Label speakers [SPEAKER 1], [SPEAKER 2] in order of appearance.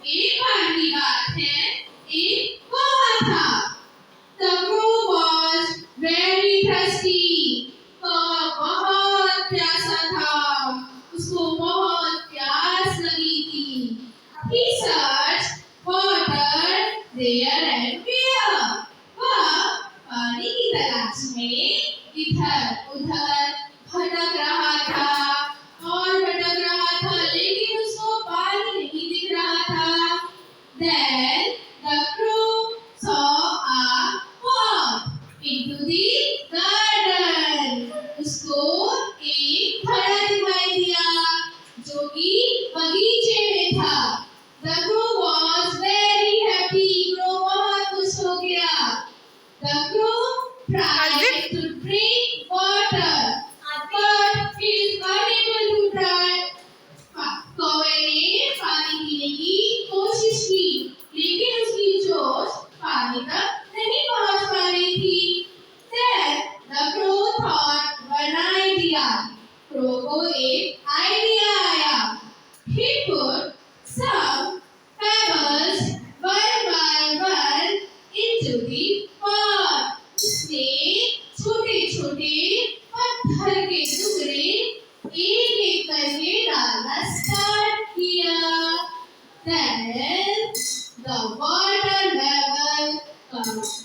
[SPEAKER 1] एक बार की बात है, एक कौवा था। The crow was very thirsty. कौवा बहुत प्यासा था, उसको बहुत प्यास लगी थी। He searched water there and there. वह पानी की तलाश में इधर उधर भटक रहा था और भटक रहा था, लेकिन उसको पानी नहीं दिख रहा था। Then the crow saw a path into the garden. उसको एक खड़ा दिखाई दिया जो कि बगीचे में था। The crow was very happy. crow बहुत खुश हो गया। The crow tried to drink water, but it is unable to try. कौवे ने पानी पीने की कोशिश की, लेकिन उसकी चोंच पानी तक नहीं पहुंच पा रही थी। Then the crow thought one idea. crow को एक आइडिया आया। He put some pebbles one by one into the pot. उसने छोटे-छोटे पत्थर के टुकड़े एक-एक करके डालना स्टार्ट किया। Then the water level comes